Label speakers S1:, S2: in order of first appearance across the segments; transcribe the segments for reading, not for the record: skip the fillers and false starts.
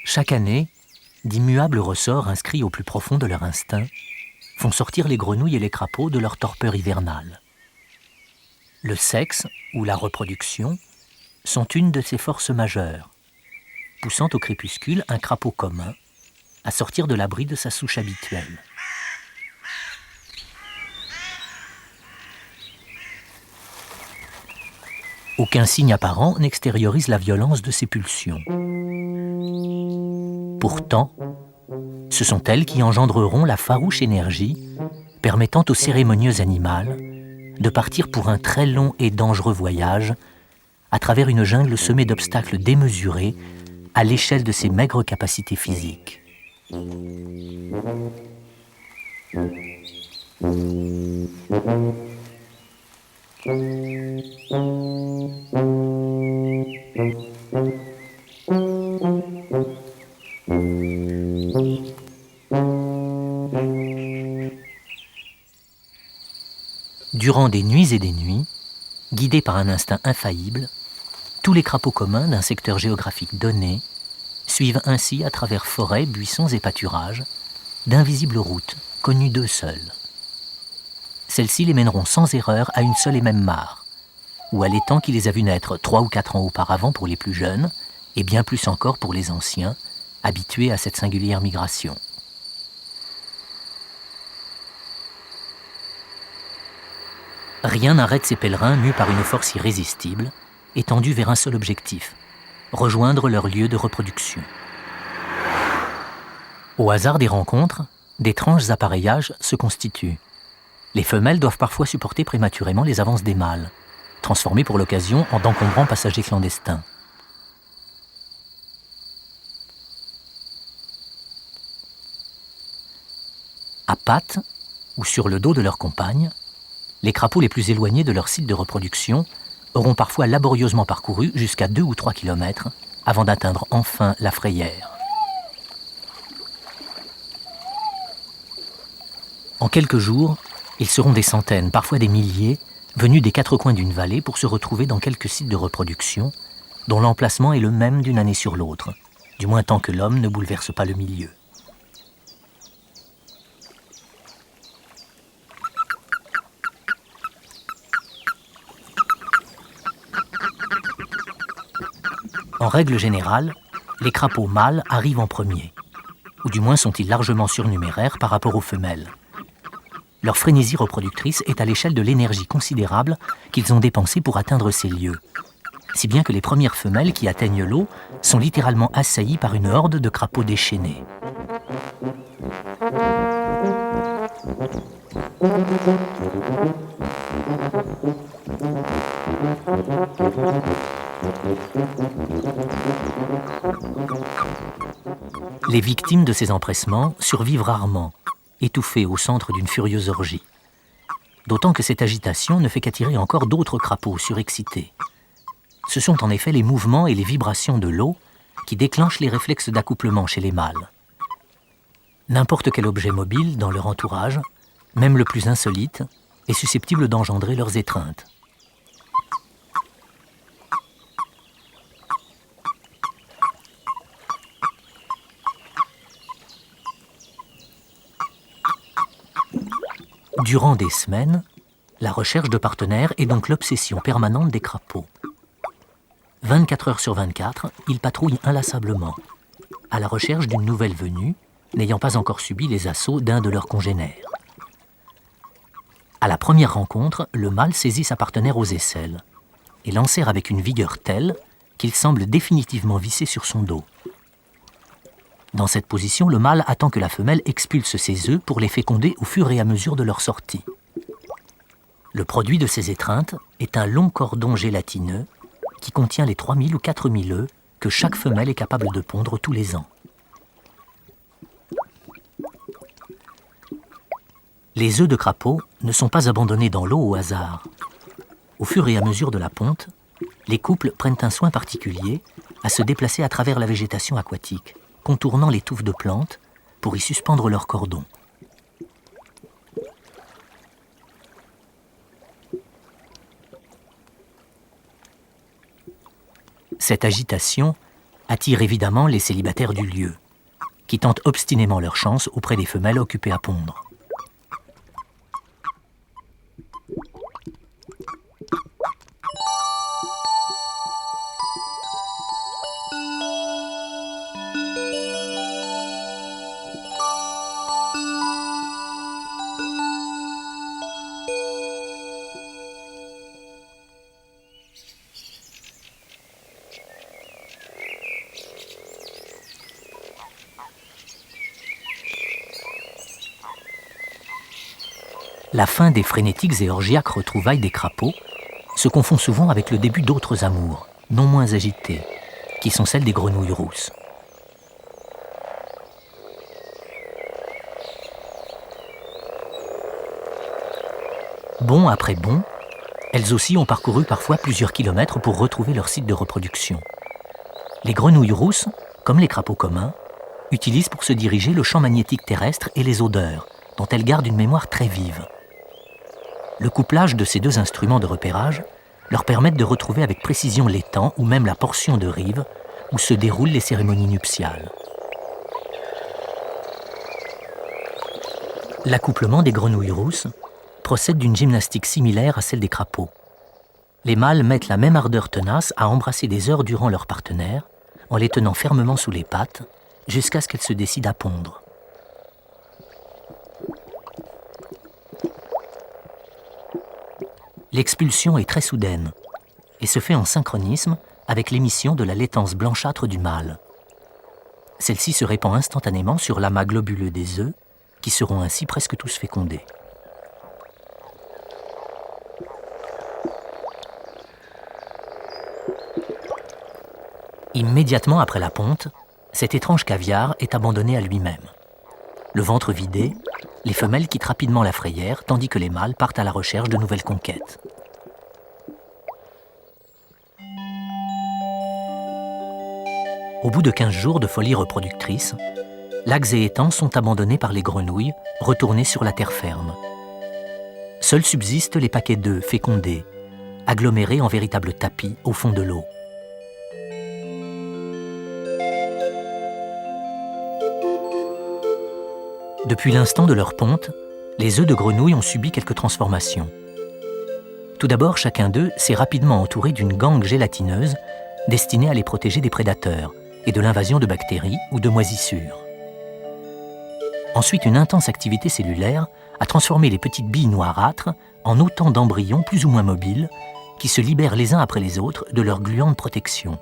S1: Chaque année, d'immuables ressorts inscrits au plus profond de leur instinct font sortir les grenouilles et les crapauds de leur torpeur hivernale. Le sexe ou la reproduction sont une de ces forces majeures, poussant au crépuscule un crapaud commun à sortir de l'abri de sa souche habituelle. Aucun signe apparent n'extériorise la violence de ces pulsions. Pourtant, ce sont elles qui engendreront la farouche énergie permettant au cérémonieux animal de partir pour un très long et dangereux voyage à travers une jungle semée d'obstacles démesurés à l'échelle de ses maigres capacités physiques. Durant des nuits et des nuits, guidés par un instinct infaillible, tous les crapauds communs d'un secteur géographique donné suivent ainsi à travers forêts, buissons et pâturages d'invisibles routes connues d'eux seuls. Celles-ci les mèneront sans erreur à une seule et même mare, ou à l'étang qui les a vus naître 3 ou 4 ans auparavant pour les plus jeunes, et bien plus encore pour les anciens, habitués à cette singulière migration. Rien n'arrête ces pèlerins mus par une force irrésistible, étendus vers un seul objectif, rejoindre leur lieu de reproduction. Au hasard des rencontres, d'étranges appareillages se constituent. Les femelles doivent parfois supporter prématurément les avances des mâles, transformés pour l'occasion en d'encombrants passagers clandestins. À pattes ou sur le dos de leurs compagnes, les crapauds les plus éloignés de leur site de reproduction auront parfois laborieusement parcouru jusqu'à 2 ou 3 kilomètres avant d'atteindre enfin la frayère. En quelques jours, ils seront des centaines, parfois des milliers, venus des 4 coins d'une vallée pour se retrouver dans quelques sites de reproduction dont l'emplacement est le même d'une année sur l'autre, du moins tant que l'homme ne bouleverse pas le milieu. En règle générale, les crapauds mâles arrivent en premier, ou du moins sont-ils largement surnuméraires par rapport aux femelles. Leur frénésie reproductrice est à l'échelle de l'énergie considérable qu'ils ont dépensée pour atteindre ces lieux, si bien que les premières femelles qui atteignent l'eau sont littéralement assaillies par une horde de crapauds déchaînés. Les victimes de ces empressements survivent rarement, étouffées au centre d'une furieuse orgie. D'autant que cette agitation ne fait qu'attirer encore d'autres crapauds surexcités. Ce sont en effet les mouvements et les vibrations de l'eau qui déclenchent les réflexes d'accouplement chez les mâles. N'importe quel objet mobile dans leur entourage, même le plus insolite, est susceptible d'engendrer leurs étreintes. Durant des semaines, la recherche de partenaires est donc l'obsession permanente des crapauds. 24 heures sur 24, ils patrouillent inlassablement, à la recherche d'une nouvelle venue, n'ayant pas encore subi les assauts d'un de leurs congénères. À la première rencontre, le mâle saisit sa partenaire aux aisselles et l'enserre avec une vigueur telle qu'il semble définitivement visser sur son dos. Dans cette position, le mâle attend que la femelle expulse ses œufs pour les féconder au fur et à mesure de leur sortie. Le produit de ces étreintes est un long cordon gélatineux qui contient les 3000 ou 4000 œufs que chaque femelle est capable de pondre tous les ans. Les œufs de crapaud ne sont pas abandonnés dans l'eau au hasard. Au fur et à mesure de la ponte, les couples prennent un soin particulier à se déplacer à travers la végétation aquatique, contournant les touffes de plantes pour y suspendre leurs cordons. Cette agitation attire évidemment les célibataires du lieu, qui tentent obstinément leur chance auprès des femelles occupées à pondre. La fin des frénétiques et orgiaques retrouvailles des crapauds se confond souvent avec le début d'autres amours, non moins agitées, qui sont celles des grenouilles rousses. Bond après bond, elles aussi ont parcouru parfois plusieurs kilomètres pour retrouver leur site de reproduction. Les grenouilles rousses, comme les crapauds communs, utilisent pour se diriger le champ magnétique terrestre et les odeurs, dont elles gardent une mémoire très vive. Le couplage de ces deux instruments de repérage leur permettent de retrouver avec précision l'étang ou même la portion de rive où se déroulent les cérémonies nuptiales. L'accouplement des grenouilles rousses procède d'une gymnastique similaire à celle des crapauds. Les mâles mettent la même ardeur tenace à embrasser des heures durant leurs partenaires en les tenant fermement sous les pattes jusqu'à ce qu'elles se décident à pondre. L'expulsion est très soudaine et se fait en synchronisme avec l'émission de la laitance blanchâtre du mâle. Celle-ci se répand instantanément sur l'amas globuleux des œufs, qui seront ainsi presque tous fécondés. Immédiatement après la ponte, cet étrange caviar est abandonné à lui-même. Le ventre vidé, les femelles quittent rapidement la frayère, tandis que les mâles partent à la recherche de nouvelles conquêtes. Au bout de 15 jours de folie reproductrice, lacs et étangs sont abandonnés par les grenouilles, retournées sur la terre ferme. Seuls subsistent les paquets d'œufs fécondés, agglomérés en véritables tapis au fond de l'eau. Depuis l'instant de leur ponte, les œufs de grenouilles ont subi quelques transformations. Tout d'abord, chacun d'eux s'est rapidement entouré d'une gangue gélatineuse destinée à les protéger des prédateurs et de l'invasion de bactéries ou de moisissures. Ensuite, une intense activité cellulaire a transformé les petites billes noirâtres en autant d'embryons plus ou moins mobiles qui se libèrent les uns après les autres de leur gluante protection.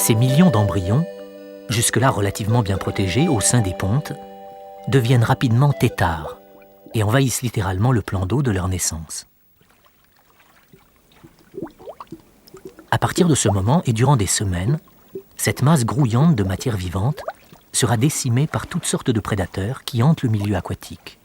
S1: Ces millions d'embryons, jusque-là relativement bien protégés au sein des pontes, deviennent rapidement têtards et envahissent littéralement le plan d'eau de leur naissance. À partir de ce moment et durant des semaines, cette masse grouillante de matière vivante sera décimée par toutes sortes de prédateurs qui hantent le milieu aquatique.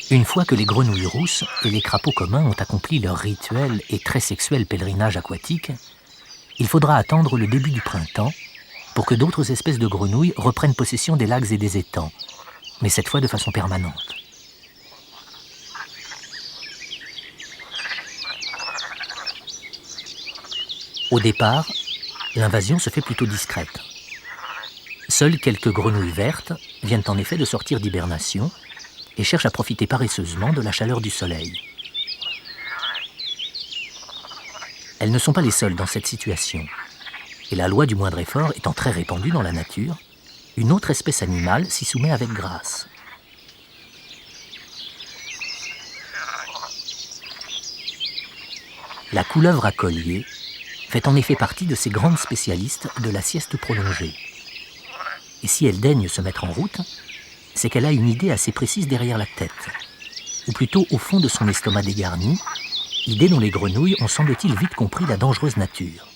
S1: Une fois que les grenouilles rousses et les crapauds communs ont accompli leur rituel et très sexuel pèlerinage aquatique, il faudra attendre le début du printemps pour que d'autres espèces de grenouilles reprennent possession des lacs et des étangs, mais cette fois de façon permanente. Au départ, l'invasion se fait plutôt discrète. Seules quelques grenouilles vertes viennent en effet de sortir d'hibernation et cherchent à profiter paresseusement de la chaleur du soleil. Elles ne sont pas les seules dans cette situation. Et la loi du moindre effort étant très répandue dans la nature, une autre espèce animale s'y soumet avec grâce. La couleuvre à collier fait en effet partie de ces grandes spécialistes de la sieste prolongée. Et si elle daigne se mettre en route, c'est qu'elle a une idée assez précise derrière la tête, ou plutôt au fond de son estomac dégarni, idée dont les grenouilles ont semble-t-il vite compris la dangereuse nature.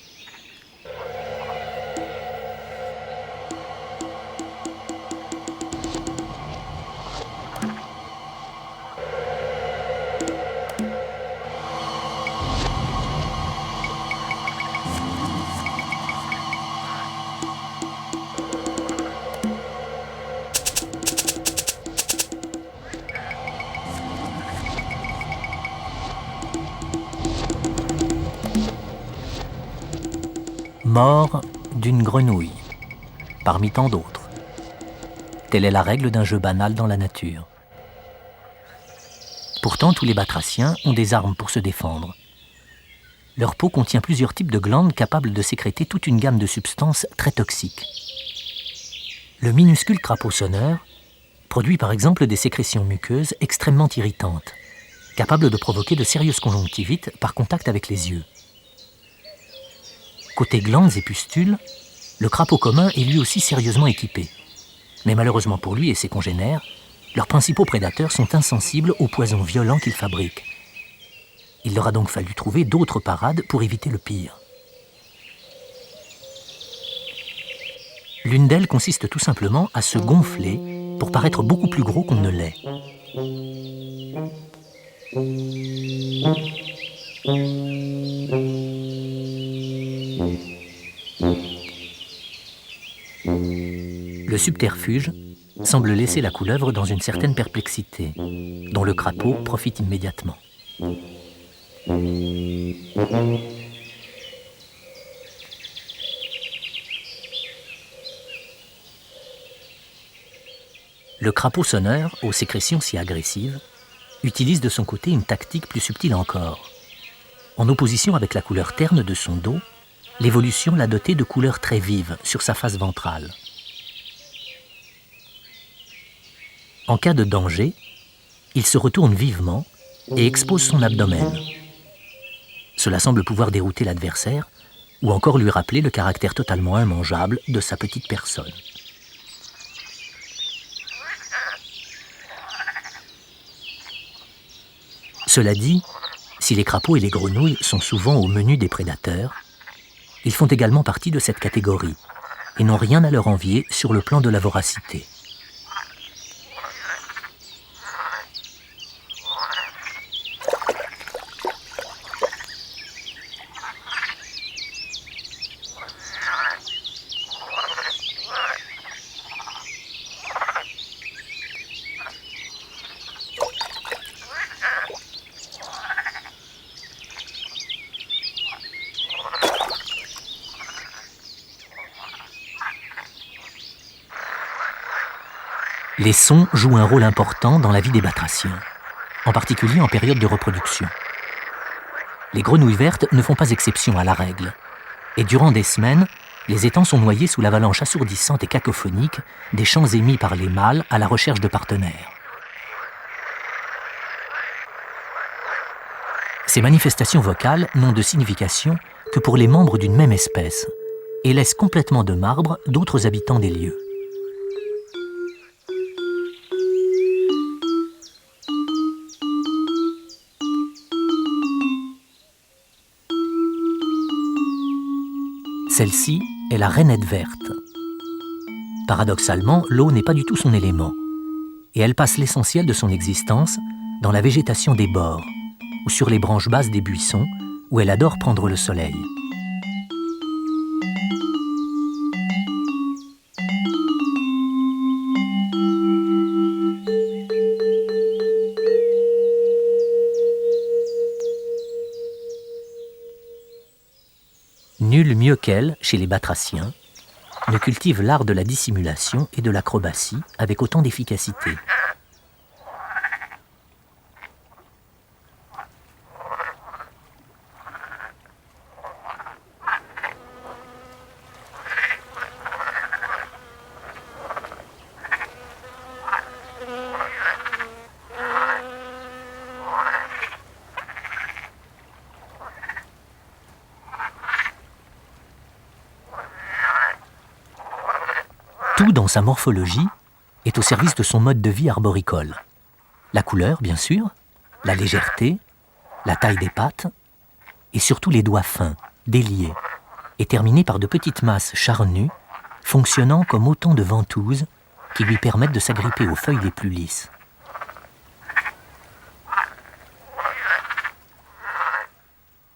S1: Mort d'une grenouille, parmi tant d'autres. Telle est la règle d'un jeu banal dans la nature. Pourtant, tous les batraciens ont des armes pour se défendre. Leur peau contient plusieurs types de glandes capables de sécréter toute une gamme de substances très toxiques. Le minuscule crapaud sonneur produit par exemple des sécrétions muqueuses extrêmement irritantes, capables de provoquer de sérieuses conjonctivites par contact avec les yeux. Côté glandes et pustules, le crapaud commun est lui aussi sérieusement équipé. Mais malheureusement pour lui et ses congénères, leurs principaux prédateurs sont insensibles aux poisons violents qu'ils fabriquent. Il leur a donc fallu trouver d'autres parades pour éviter le pire. L'une d'elles consiste tout simplement à se gonfler pour paraître beaucoup plus gros qu'on ne l'est. Le subterfuge semble laisser la couleuvre dans une certaine perplexité, dont le crapaud profite immédiatement. Le crapaud sonneur, aux sécrétions si agressives, utilise de son côté une tactique plus subtile encore. En opposition avec la couleur terne de son dos, l'évolution l'a doté de couleurs très vives sur sa face ventrale. En cas de danger, il se retourne vivement et expose son abdomen. Cela semble pouvoir dérouter l'adversaire ou encore lui rappeler le caractère totalement immangeable de sa petite personne. Cela dit, si les crapauds et les grenouilles sont souvent au menu des prédateurs, ils font également partie de cette catégorie et n'ont rien à leur envier sur le plan de la voracité. Les sons jouent un rôle important dans la vie des batraciens, en particulier en période de reproduction. Les grenouilles vertes ne font pas exception à la règle, et durant des semaines, les étangs sont noyés sous l'avalanche assourdissante et cacophonique des chants émis par les mâles à la recherche de partenaires. Ces manifestations vocales n'ont de signification que pour les membres d'une même espèce et laissent complètement de marbre d'autres habitants des lieux. Celle-ci est la rainette verte. Paradoxalement, l'eau n'est pas du tout son élément, et elle passe l'essentiel de son existence dans la végétation des bords ou sur les branches basses des buissons, où elle adore prendre le soleil. Nul mieux qu'elle, chez les batraciens, ne cultive l'art de la dissimulation et de l'acrobatie avec autant d'efficacité. Tout dans sa morphologie est au service de son mode de vie arboricole. La couleur, bien sûr, la légèreté, la taille des pattes, et surtout les doigts fins, déliés, et terminés par de petites masses charnues, fonctionnant comme autant de ventouses qui lui permettent de s'agripper aux feuilles les plus lisses.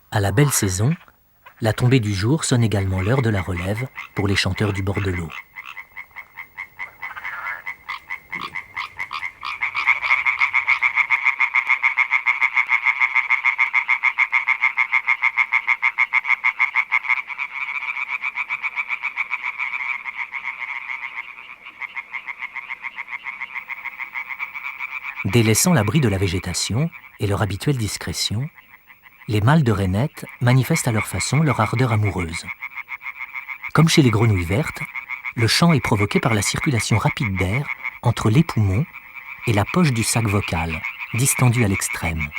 S1: À la belle saison, la tombée du jour sonne également l'heure de la relève pour les chanteurs du bord de l'eau. Délaissant l'abri de la végétation et leur habituelle discrétion, les mâles de rainettes manifestent à leur façon leur ardeur amoureuse. Comme chez les grenouilles vertes, le chant est provoqué par la circulation rapide d'air entre les poumons et la poche du sac vocal, distendue à l'extrême.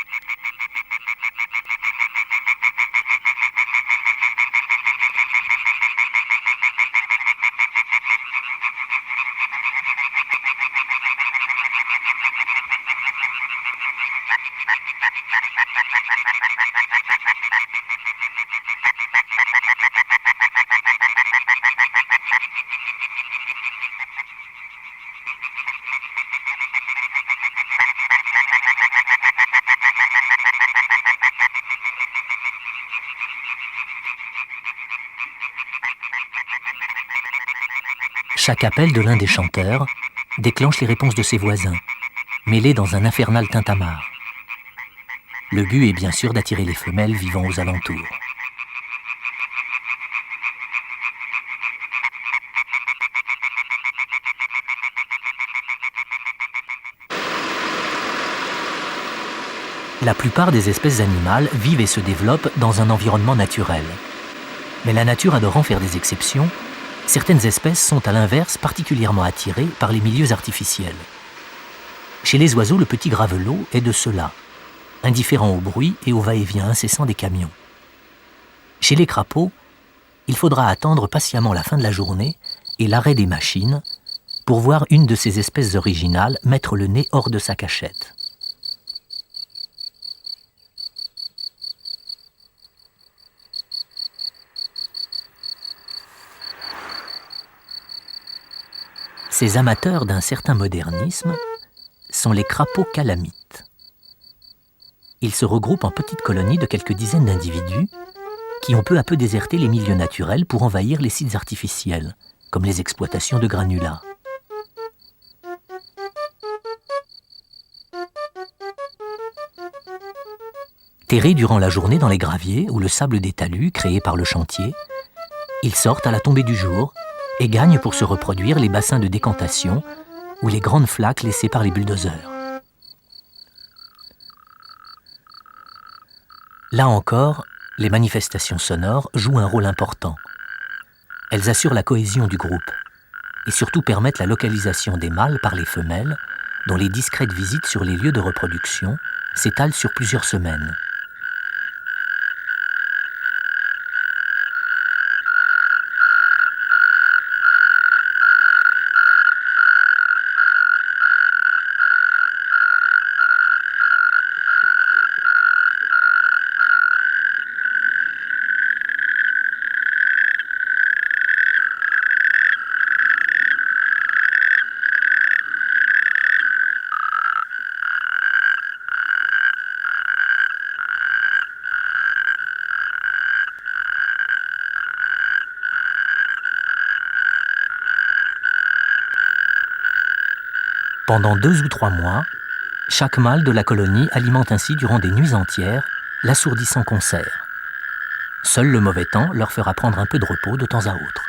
S1: Chaque appel de l'un des chanteurs déclenche les réponses de ses voisins, mêlés dans un infernal tintamarre. Le but est bien sûr d'attirer les femelles vivant aux alentours. La plupart des espèces animales vivent et se développent dans un environnement naturel. Mais la nature adorant faire des exceptions, certaines espèces sont à l'inverse particulièrement attirées par les milieux artificiels. Chez les oiseaux, le petit gravelot est de ceux-là, indifférent au bruit et au va-et-vient incessant des camions. Chez les crapauds, il faudra attendre patiemment la fin de la journée et l'arrêt des machines pour voir une de ces espèces originales mettre le nez hors de sa cachette. Ces amateurs d'un certain modernisme sont les crapauds calamites. Ils se regroupent en petites colonies de quelques dizaines d'individus qui ont peu à peu déserté les milieux naturels pour envahir les sites artificiels, comme les exploitations de granulats. Terrés durant la journée dans les graviers ou le sable des talus créés par le chantier, ils sortent à la tombée du jour et gagnent pour se reproduire les bassins de décantation ou les grandes flaques laissées par les bulldozers. Là encore, les manifestations sonores jouent un rôle important. Elles assurent la cohésion du groupe et surtout permettent la localisation des mâles par les femelles, dont les discrètes visites sur les lieux de reproduction s'étalent sur plusieurs semaines. Pendant 2 ou 3 mois, chaque mâle de la colonie alimente ainsi durant des nuits entières l'assourdissant concert. Seul le mauvais temps leur fera prendre un peu de repos de temps à autre.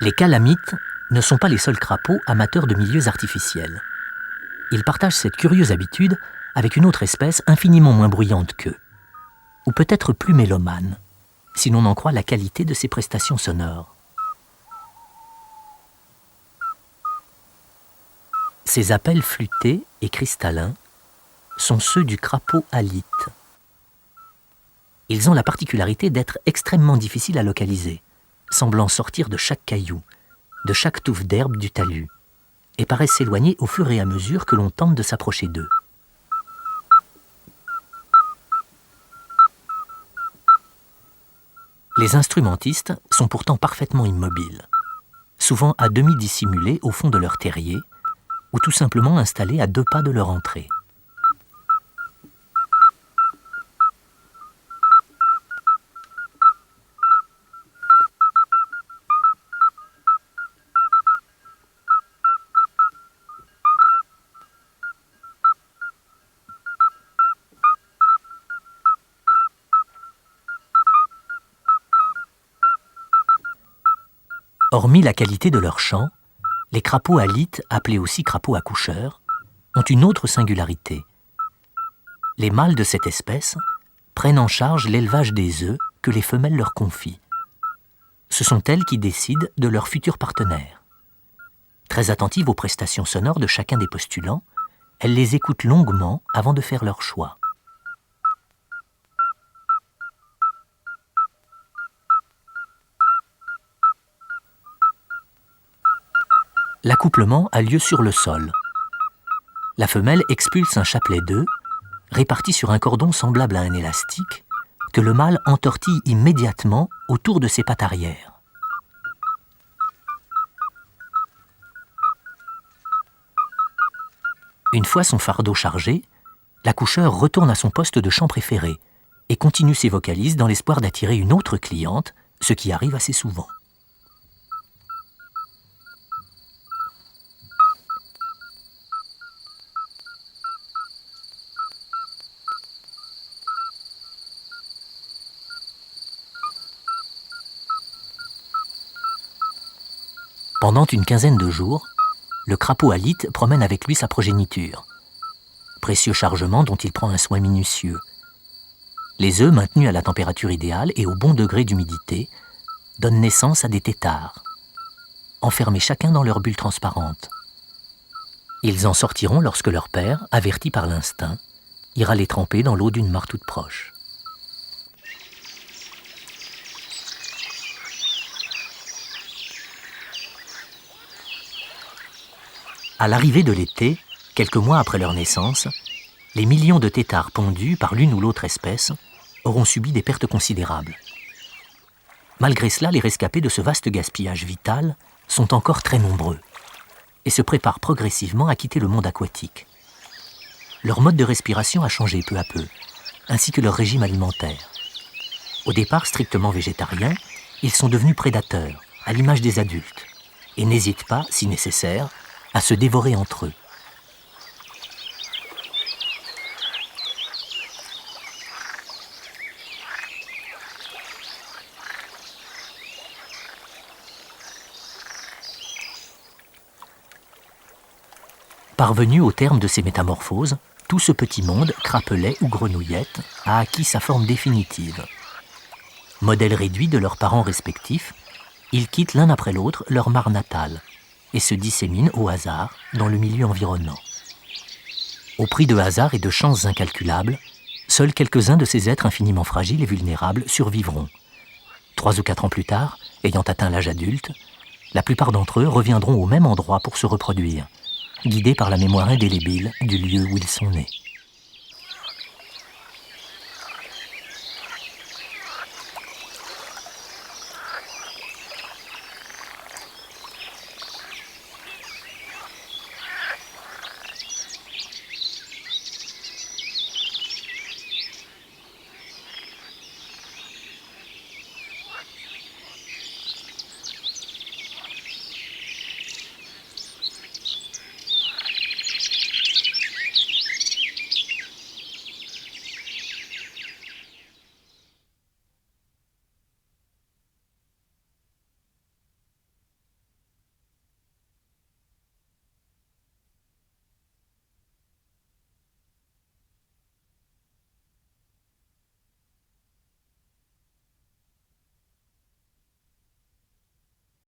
S1: Les calamites ne sont pas les seuls crapauds amateurs de milieux artificiels. Ils partagent cette curieuse habitude avec une autre espèce infiniment moins bruyante qu'eux, ou peut-être plus mélomane, si l'on en croit la qualité de ses prestations sonores. Ces appels flûtés et cristallins sont ceux du crapaud alite. Ils ont la particularité d'être extrêmement difficiles à localiser, semblant sortir de chaque caillou, de chaque touffe d'herbe du talus, et paraissent s'éloigner au fur et à mesure que l'on tente de s'approcher d'eux. Les instrumentistes sont pourtant parfaitement immobiles, souvent à demi dissimulés au fond de leur terrier, ou tout simplement installés à 2 pas de leur entrée. Hormis la qualité de leur chant, les crapauds alites, appelés aussi crapauds accoucheurs, ont une autre singularité. Les mâles de cette espèce prennent en charge l'élevage des œufs que les femelles leur confient. Ce sont elles qui décident de leur futur partenaire. Très attentives aux prestations sonores de chacun des postulants, elles les écoutent longuement avant de faire leur choix. L'accouplement a lieu sur le sol. La femelle expulse un chapelet d'œufs, réparti sur un cordon semblable à un élastique, que le mâle entortille immédiatement autour de ses pattes arrière. Une fois son fardeau chargé, l'accoucheur retourne à son poste de chant préféré et continue ses vocalises dans l'espoir d'attirer une autre cliente, ce qui arrive assez souvent. Pendant une quinzaine de jours, le crapaud alite promène avec lui sa progéniture. Précieux chargement dont il prend un soin minutieux. Les œufs maintenus à la température idéale et au bon degré d'humidité donnent naissance à des têtards, enfermés chacun dans leur bulle transparente. Ils en sortiront lorsque leur père, averti par l'instinct, ira les tremper dans l'eau d'une mare toute proche. À l'arrivée de l'été, quelques mois après leur naissance, les millions de têtards pondus par l'une ou l'autre espèce auront subi des pertes considérables. Malgré cela, les rescapés de ce vaste gaspillage vital sont encore très nombreux et se préparent progressivement à quitter le monde aquatique. Leur mode de respiration a changé peu à peu, ainsi que leur régime alimentaire. Au départ strictement végétariens, ils sont devenus prédateurs, à l'image des adultes, et n'hésitent pas, si nécessaire, à se dévorer entre eux. Parvenu au terme de ces métamorphoses, tout ce petit monde, crapelet ou grenouillette, a acquis sa forme définitive. Modèles réduits de leurs parents respectifs, ils quittent l'un après l'autre leur mare natale et se disséminent au hasard dans le milieu environnant. Au prix de hasards et de chances incalculables, seuls quelques-uns de ces êtres infiniment fragiles et vulnérables survivront. 3 ou 4 ans plus tard, ayant atteint l'âge adulte, la plupart d'entre eux reviendront au même endroit pour se reproduire, guidés par la mémoire indélébile du lieu où ils sont nés.